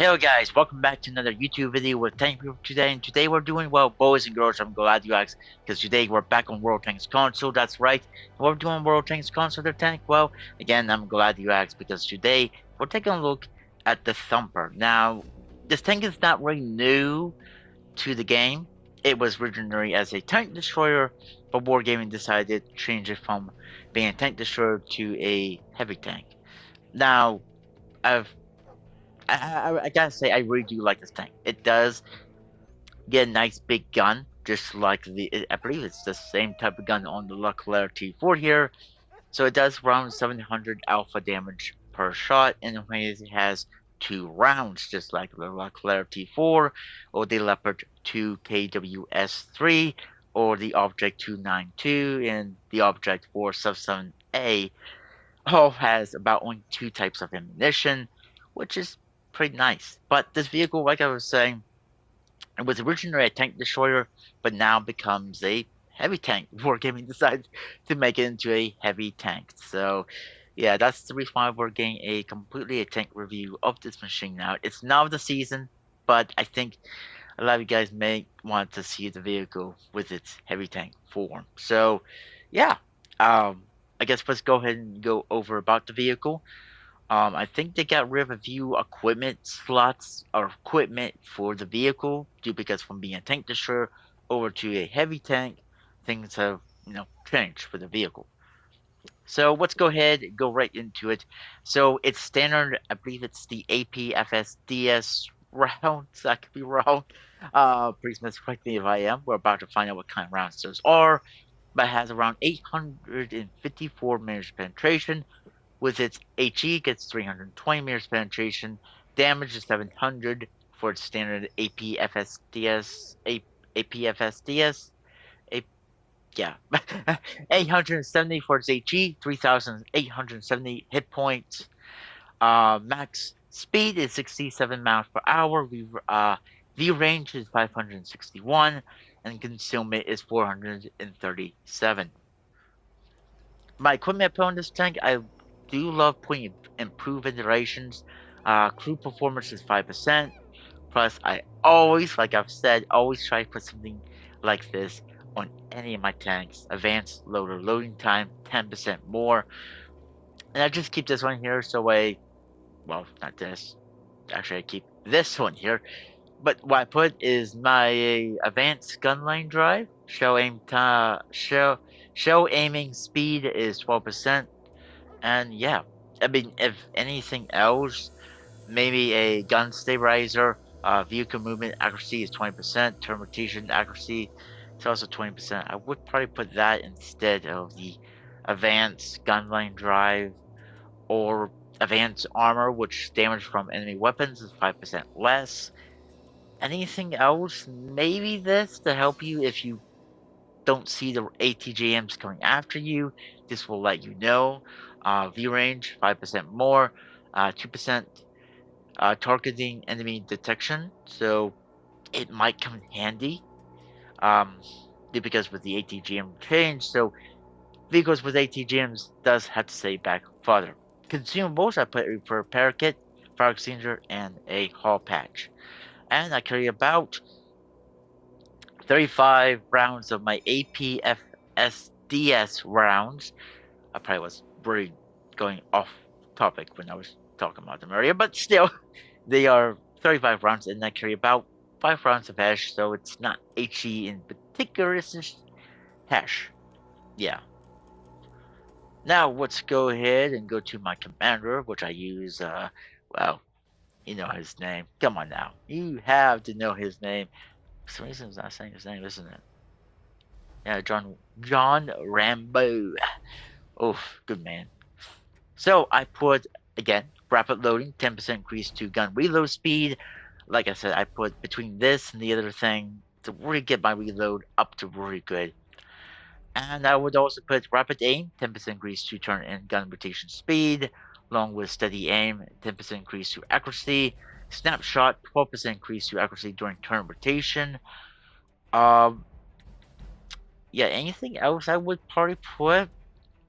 Hello guys, welcome back to another YouTube video with Tank Group today, and today we're doing, well, boys and girls, I'm glad you asked, because today we're back on World Tanks Console, that's right, we're doing World Tanks Console, the tank, well, again, I'm glad you asked, because today we're taking a look at the Thumper. Now, this tank is not really new to the game. It was originally as a tank destroyer, but Wargaming decided to change it from being a tank destroyer to a heavy tank. Now, I've I gotta say, I really do like this tank. It does get a nice big gun, just like I believe it's the same type of gun on the Leclerc T4 here. So it does around 700 alpha damage per shot, and it has 2 rounds, just like the Leclerc T4, or the Leopard 2 KWS3, or the Object 292, and the Object 477A. All has about only 2 types of ammunition, which is pretty nice. But this vehicle, like I was saying, it was originally a tank destroyer, but now becomes a heavy tank. Wargaming decided to make it into a heavy tank. So, yeah, that's the reason why we're getting a tank review of this machine now. It's now the season, but I think a lot of you guys may want to see the vehicle with its heavy tank form. So, yeah, I guess let's go ahead and go over about the vehicle. I think they got rid of a few equipment slots or equipment for the vehicle due because from being a tank destroyer over to a heavy tank, things have changed for the vehicle. So let's go ahead and go right into it. So it's standard, I believe it's the APFSDS rounds. I could be wrong. Please correct me if I am. We're about to find out what kind of rounds those are. But it has around 854 meters penetration. With its HE gets 320 meters penetration. Damage is 700 for its standard APFSDS. APFSDS. Yeah. 870 for its HE, 3,870 hit points. Max speed is 67 miles per hour. View range is 561, and concealment is 437. My equipment on this tank, I do love putting improved iterations. Crew performance is 5%. Plus, I always, like I've said, always try to put something like this on any of my tanks. Advanced loader loading time, 10% more. And I just keep this one here so well, not this. Actually, I keep this one here. But what I put is my advanced gunline drive. Shell aiming speed is 12%. And yeah, I mean, if anything else, maybe a gun stabilizer, vehicle movement accuracy is 20%, turn rotation accuracy is also 20%. I would probably put that instead of the advanced gunline drive or advanced armor, which damage from enemy weapons is 5% less. Anything else? Maybe this to help you if you don't see the ATGMs coming after you. This will let you know. View range 5% more, 2% targeting enemy detection. So it might come in handy. Um, because with the ATGM change, so vehicles with ATGMs does have to stay back farther. Consumables I put a repair kit, fire extinguisher, and a hull patch. And I carry about 35 rounds of my APFSDS rounds. I probably was really going off topic when I was talking about them earlier, but still, they are 35 rounds, and I carry about 5 rounds of hash, so it's not HE in particular, it's just hash. Yeah. Now, let's go ahead and go to my commander, which I use, well, you know his name. Come on now. You have to know his name. For some reason, it's not saying his name, isn't it? Yeah, John Rambo. Oof, good man. So I put again rapid loading, 10% increase to gun reload speed. Like I said, I put between this and the other thing to really get my reload up to really good. And I would also put rapid aim, 10% increase to turn and gun rotation speed, along with steady aim, 10% increase to accuracy. Snapshot, 12% increase to accuracy during turn rotation. Um, yeah, anything else I would probably put?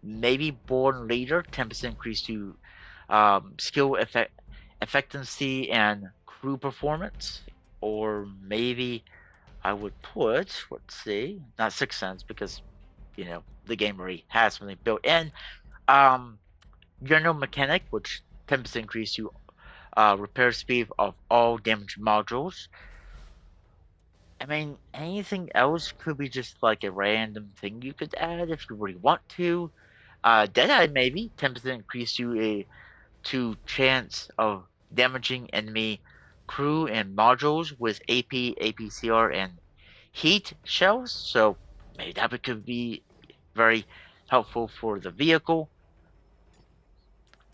Maybe born later, 10% increase to skill effectiveness and crew performance, or maybe I would put, let's see, not 6 cents because the game already has something built in. Um, General mechanic, which 10% increase to repair speed of all damaged modules. I mean, anything else could be just like a random thing you could add if you really want to. Deadeye maybe 10% increase to chance of damaging enemy crew and modules with AP, APCR, and heat shells. So maybe that could be very helpful for the vehicle.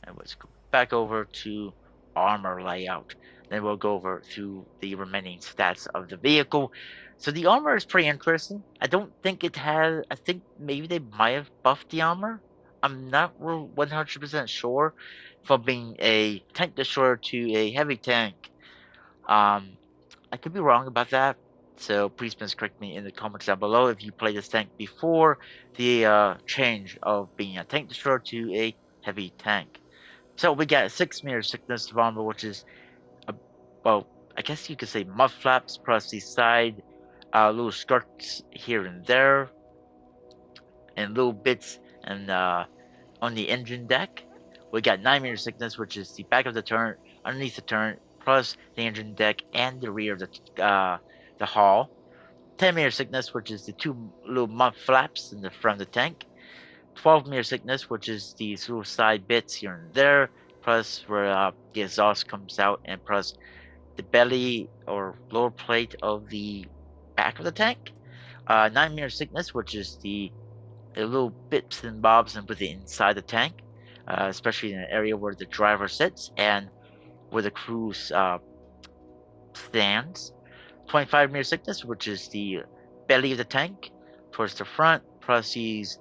And let's go back over to armor layout. Then we'll go over to the remaining stats of the vehicle. So the armor is pretty interesting. I don't think it has. I think maybe they might have buffed the armor. I'm not 100% sure from being a tank destroyer to a heavy tank. Um, I could be wrong about that. So please correct me in the comments down below if you played this tank before the change of being a tank destroyer to a heavy tank. So we got 6 meter thickness of armor, which is a, well, I guess you could say mud flaps plus the side little skirts here and there, and little bits and on the engine deck. We got 9 meter thickness, which is the back of the turret, underneath the turret, plus the engine deck and the rear of the hull. 10 meter thickness, which is the two little mud flaps in the front of the tank. 12 meter thickness, which is these little side bits here and there, plus where the exhaust comes out, and plus the belly or lower plate of the back of the tank. 9 meter thickness, which is the little bits and bobs and with the inside the tank, especially in an area where the driver sits and where the crew stands. 25 meter thickness, which is the belly of the tank towards the front, plus these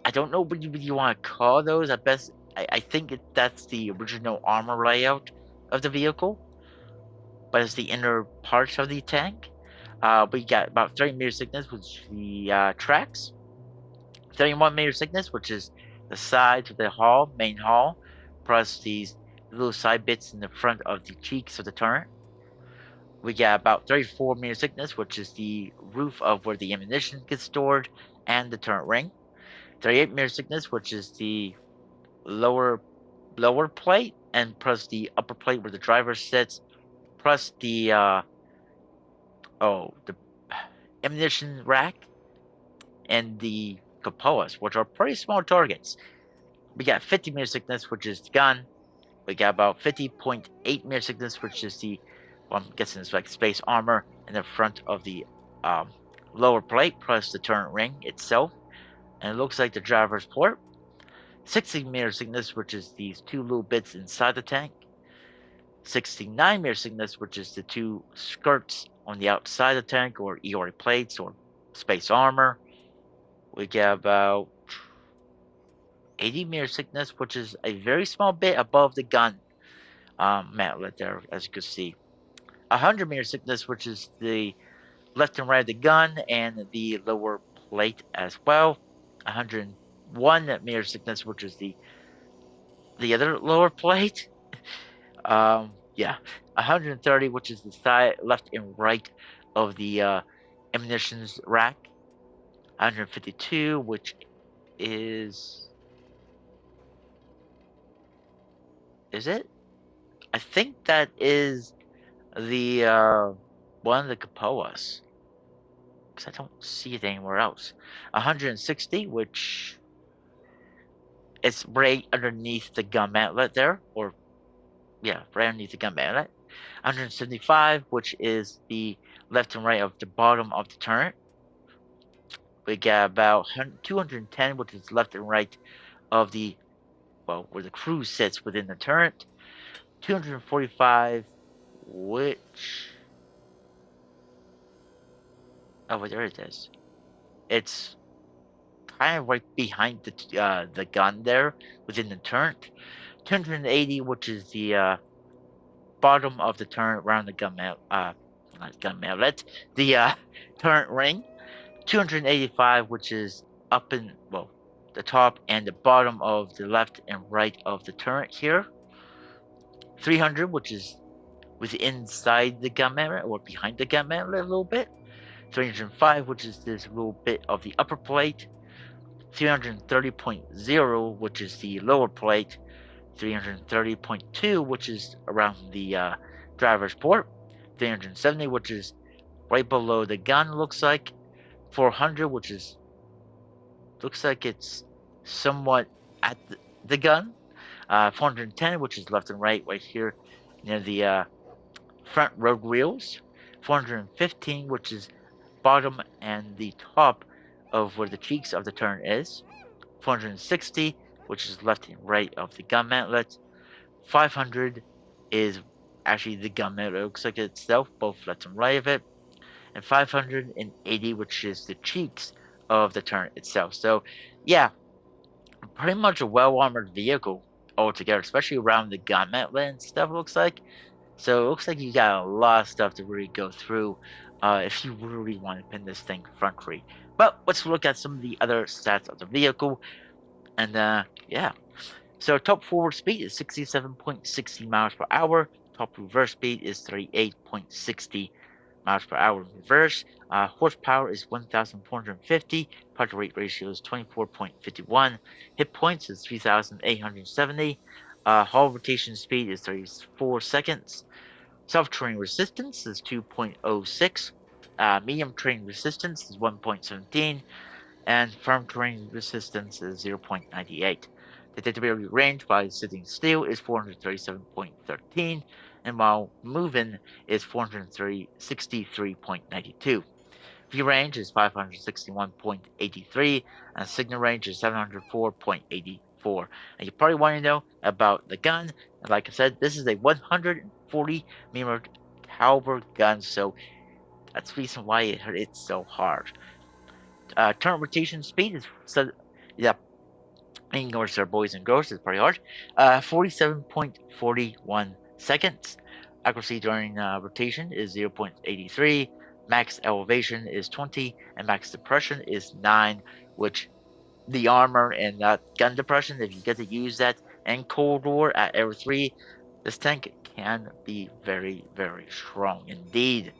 I don't know what you want to call those. I think that's the original armor layout of the vehicle, but it's the inner parts of the tank. We got about 30 meter thickness, which is the tracks. 31 meter thickness, which is the sides of the hull, main hull, plus these little side bits in the front of the cheeks of the turret. We got about 34 meter thickness, which is the roof of where the ammunition gets stored, and the turret ring. 38 meter thickness, which is the lower plate and plus the upper plate where the driver sits, plus the ammunition rack and the capoas, which are pretty small targets. We got 50 meter thickness, which is the gun. We got about 50.8 meter thickness, which is well, I'm guessing it's like space armor in the front of the um, lower plate, plus the turret ring itself. And it looks like the driver's port. 60 meter thickness, which is these two little bits inside the tank. 69 meter thickness, which is the two skirts on the outside of the tank, or EOR plates, or space armor. We get about 80 meter thickness, which is a very small bit above the gun mantlet there, as you can see. 100 meter thickness, which is the left and right of the gun and the lower plate as well. 101 meter thickness, which is the other lower plate. Yeah, 130, which is the side left and right of the ammunitions rack. 152, which is it? I think that is the one of the Capoas, because I don't see it anywhere else. 160, which is right underneath the gun mantlet there, or yeah, right underneath the gun mantlet. 175, which is the left and right of the bottom of the turret. We got about 210, which is left and right of where the crew sits within the turret. 245, which, oh, wait, there it is. It's kind of right behind the gun there within the turret. 280, which is the bottom of the turret around the not gun mallet, the turret ring. 285, which is up in, the top and the bottom of the left and right of the turret here. 300, which is with inside the gun mantlet or behind the gun mantlet a little bit. 305, which is this little bit of the upper plate. 330.0, which is the lower plate. 330.2, which is around the driver's port. 370, which is right below the gun, looks like. 400, which is looks like it's somewhat at the gun. 410, which is left and right, right here near the front road wheels. 415, which is bottom and the top of where the cheeks of the turn is. 460, which is left and right of the gun mantlet. 500 is actually the gun mantlet. It looks like it itself, both left and right of it. And 580, which is the cheeks of the turret itself. So, yeah, pretty much a well armored vehicle altogether, especially around the gun mantlet and stuff. It looks like. So it looks like you got a lot of stuff to really go through if you really want to pin this thing front free. But let's look at some of the other stats of the vehicle. And yeah, so top forward speed is 67.60 miles per hour. Top reverse speed is 38.60 miles per hour in reverse. Horsepower is 1,450. Part to rate ratio is 24.51. Hit points is 3,870. Hull rotation speed is 34 seconds. Self-terrain resistance is 2.06. Medium terrain resistance is 1.17. And firm terrain resistance is 0.98. Detectability range by sitting still is 437.13, and while moving is 463.92. View range is 561.83, and signal range is 704.84. And you probably want to know about the gun. And like I said, this is a 140 mm caliber gun, so that's the reason why it hits so hard. Turn rotation speed is yeah, English are boys and girls, it's pretty hard. 47.41 seconds. Accuracy during rotation is 0.83. Max elevation is 20, and max depression is 9, which the armor and gun depression, if you get to use that, and Cold War at Aero 3, this tank can be very, very strong indeed.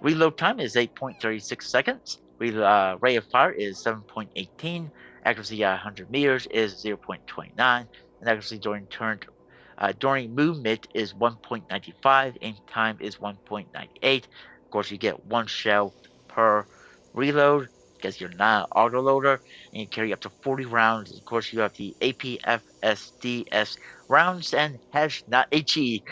Reload time is 8.36 seconds. Rate of fire is 7.18. Accuracy at 100 meters is 0.29. And accuracy during movement is 1.95. Aim time is 1.98. Of course, you get one shell per reload because you're not an autoloader, and you carry up to 40 rounds. Of course, you have the APFSDS rounds and hash, not HE.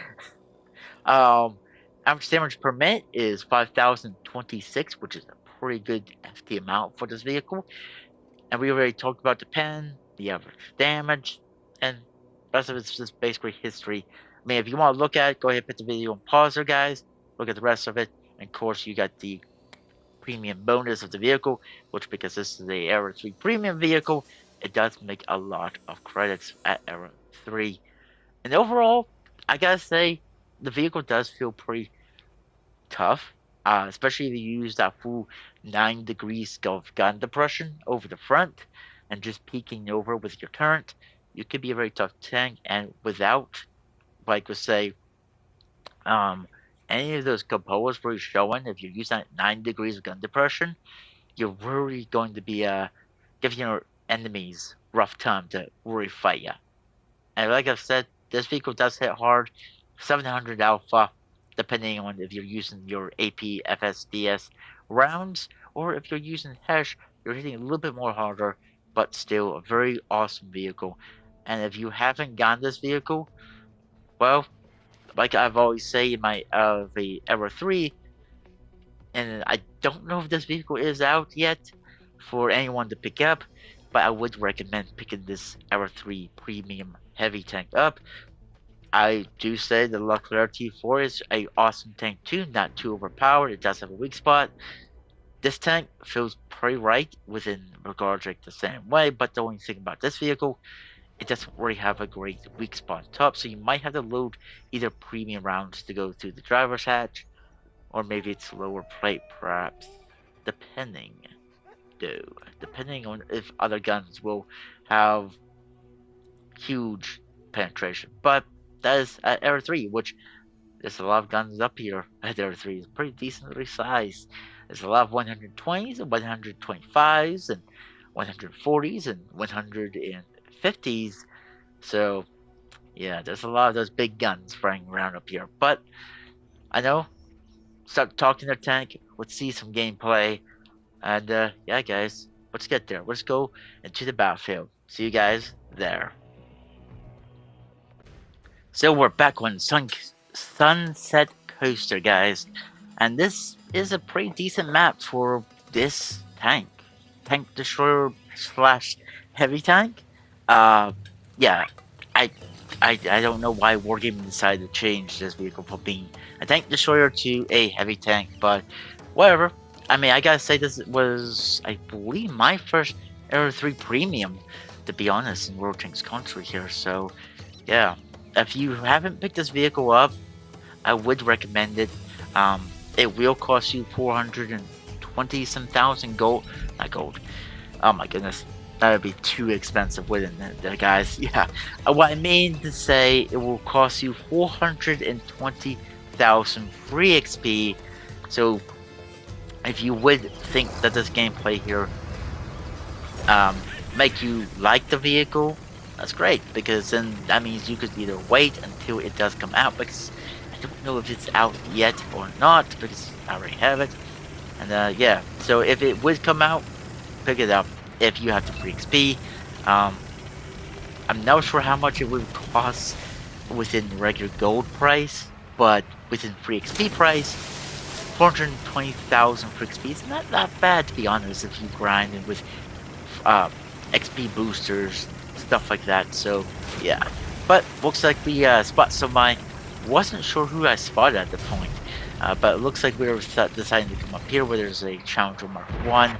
Average damage per minute is 5,026, which is a pretty good FT amount for this vehicle. And we already talked about the pen, the average damage, and the rest of it's just basically history. I mean, if you want to look at it, go ahead and put the video on pause there, guys. Look at the rest of it. And of course, you got the premium bonus of the vehicle, which because this is a Era 3 premium vehicle, it does make a lot of credits at Era 3. And overall, I gotta say, the vehicle does feel pretty tough, especially if you use that full 9 degrees of gun depression over the front and just peeking over with your turret. You could be a very tough tank, and without, like we say, um, any of those components where you're showing, if you use that 9 degrees of gun depression, you're really going to be giving your enemies rough time to really fight you. And like I've said, this vehicle does hit hard. 700 alpha, depending on if you're using your AP FSDS rounds or if you're using Hesh, you're hitting a little bit more harder, but still a very awesome vehicle. And if you haven't gotten this vehicle, well, like I've always say in my the Era 3, and I don't know if this vehicle is out yet for anyone to pick up, but I would recommend picking this Era 3 Premium Heavy Tank up. I do say the Leclerc T4 is a awesome tank too, not too overpowered. It does have a weak spot. This tank feels pretty right within regards like the same way, but the only thing about this vehicle, it doesn't really have a great weak spot on top, so you might have to load either premium rounds to go through the driver's hatch, or maybe it's lower plate perhaps, depending though, depending on if other guns will have huge penetration. But that is at Era 3, which There's a lot of guns up here at Air 3. It's pretty decently sized. There's a lot of 120s and 125s and 140s and 150s. So, yeah, there's a lot of those big guns flying around up here. But I know, start talking to tank. Let's see some gameplay. And yeah, guys, let's get there. Let's go into the battlefield. See you guys there. So we're back on Sunset Coaster, guys, and this is a pretty decent map for this tank destroyer slash heavy tank. Uh, yeah, I, I don't know why Wargaming decided to change this vehicle from being a tank destroyer to a heavy tank, but whatever. I mean, I gotta say this was, I believe, my first Aero 3 Premium, to be honest, in World Tanks country here. So, yeah, if you haven't picked this vehicle up, I would recommend it. It will cost you 420 some thousand gold, not gold. Oh my goodness, that would be too expensive, wouldn't it, guys? Yeah, what I mean to say, it will cost you 420,000 free XP. So, if you would think that this gameplay here make you like the vehicle, that's great, because then that means you could either wait until it does come out, because I don't know if it's out yet or not, because I already have it. And yeah, so if it would come out, pick it up if you have the free XP. I'm not sure how much it would cost within regular gold price, but within free XP price, 420,000 free XP is not that bad, to be honest, if you grind it with XP boosters, stuff like that. So yeah, but looks like we spot somebody. Wasn't sure who I spotted at the point, but it looks like we were deciding to come up here where there's a Challenger Mark 1.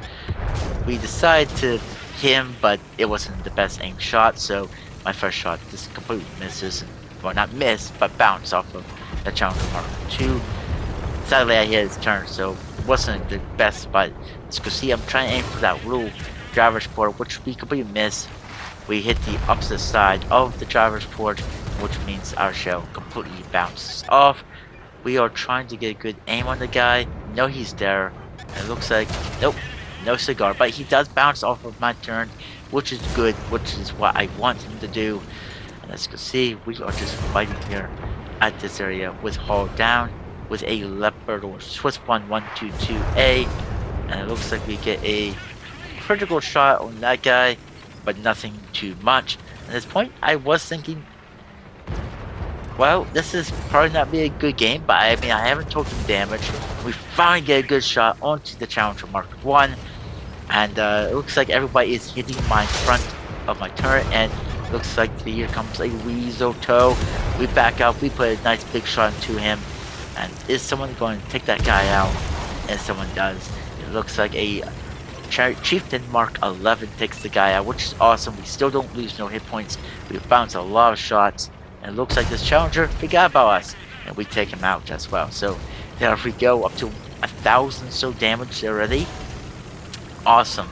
We decided to hit him, but it wasn't the best aim shot, so my first shot just completely misses. Well, not miss, but bounced off of the Challenger Mark 2. Sadly, I hit his turn, so it wasn't the best spot. As you can see, I'm trying to aim for that little driver's port, which we completely miss. We hit the opposite side of the driver's port, which means our shell completely bounces off. We are trying to get a good aim on the guy. No, he's there. It looks like, nope, no cigar, but he does bounce off of my turn, which is good, which is what I want him to do. And as you can see, we are just fighting here at this area with hull down, with a Leopard or Swiss 1122A, and it looks like we get a critical shot on that guy, but nothing too much. At this point, I was thinking, well, this is probably not be a good game, but I mean, I haven't taken damage. We finally get a good shot onto the Challenger Mark 1, and it looks like everybody is hitting my front of my turret, and looks like here comes a Risotto. We back up, we put a nice big shot into him, and is someone going to take that guy out? And someone does. It looks like a Chieftain Mark 11 takes the guy out, which is awesome. We still don't lose no hit points. We bounce a lot of shots, and it looks like this Challenger forgot about us, and we take him out as well. So there we go, up to 1,000 so damage already. Awesome.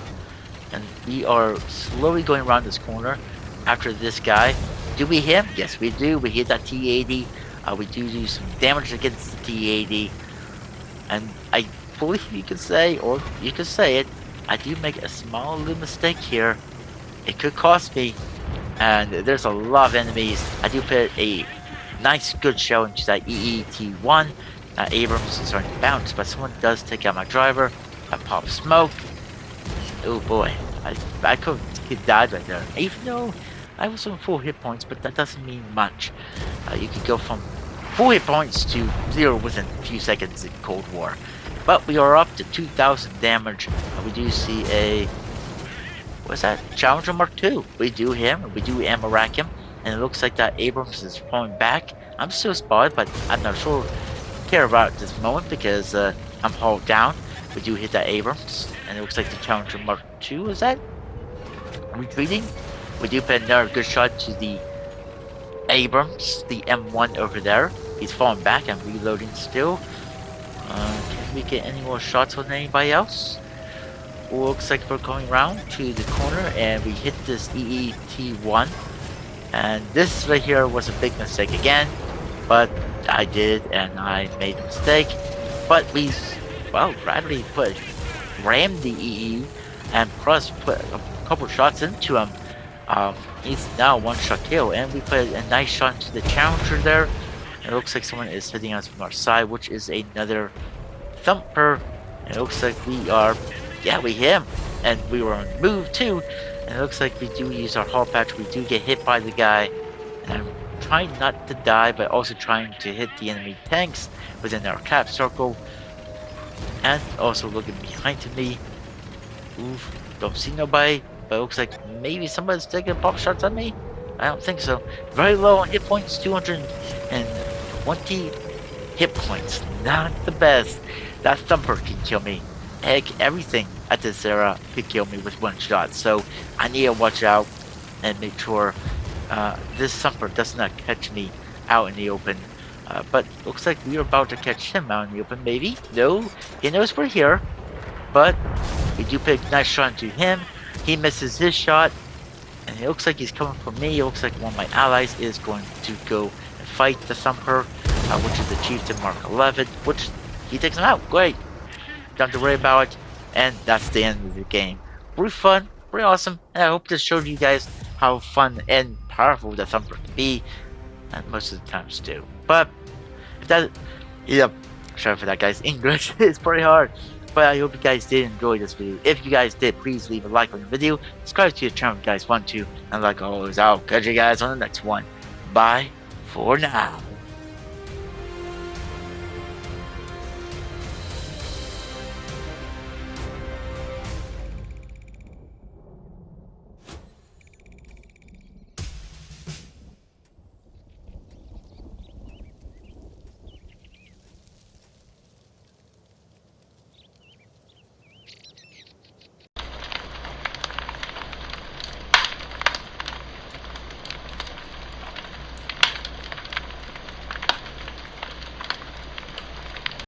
And we are slowly going around this corner after this guy. Do we hit him? Yes, we do. We hit that T80. We do some damage against the T80. And I believe you could say, or you could say it, I do make a small little mistake here. It could cost me. And there's a lot of enemies. I do put a nice good shell into that EET-1. Abrams is starting to bounce, but someone does take out my driver. I pop smoke. Oh boy, I could have died right there. Even though I was on full hit points, but that doesn't mean much. You could go from full hit points to 0 within a few seconds in Cold War. But we are up to 2,000 damage. We do see a, what's that? Challenger Mark 2. We do him, we do ammo rack him, and it looks like that Abrams is falling back. I'm still spotted, but I'm not sure care about at this moment because I'm hauled down. We do hit that Abrams, and it looks like the Challenger Mark 2 is that retreating. We do put another good shot to the Abrams, the M1 over there. He's falling back and reloading still. Can we get any more shots on anybody else? Looks like we're going around to the corner and we hit this EET-1. And this right here was a big mistake again. But I did, and I made a mistake. But we, well, Bradley rammed the EE, and plus put a couple shots into him. He's now one-shot kill, and we put a nice shot into the challenger there. It looks like someone is hitting us from our side, which is another Thumper. And it looks like we are, yeah, we hit him, and we were on move too. And it looks like we do use our hull patch. We do get hit by the guy, and I'm trying not to die, but also trying to hit the enemy tanks within our cap circle. And also looking behind me. Oof, don't see nobody, but it looks like maybe somebody's taking pop shots at me. I don't think so. Very low on hit points, 220 hit points. Not the best. That Thumper can kill me. Heck, everything at this era could kill me with one shot. So I need to watch out and make sure this Thumper does not catch me out in the open. But looks like we are about to catch him out in the open, maybe? No, he knows we're here. But we do pick a nice shot into him. He misses his shot. And it looks like he's coming for me. It looks like one of my allies is going to go and fight the Thumper, which is the Chieftain Mark 11, which he takes him out. Great. Don't have to worry about it. And that's the end of the game. Pretty fun, pretty awesome. And I hope this showed you guys how fun and powerful the Thumper can be. And most of the times too. But if that, yeah, sorry for that, guys. English is pretty hard. But I hope you guys did enjoy this video. If you guys did, please leave a like on the video. Subscribe to the channel if you guys want to. And like always, I'll catch you guys on the next one. Bye for now.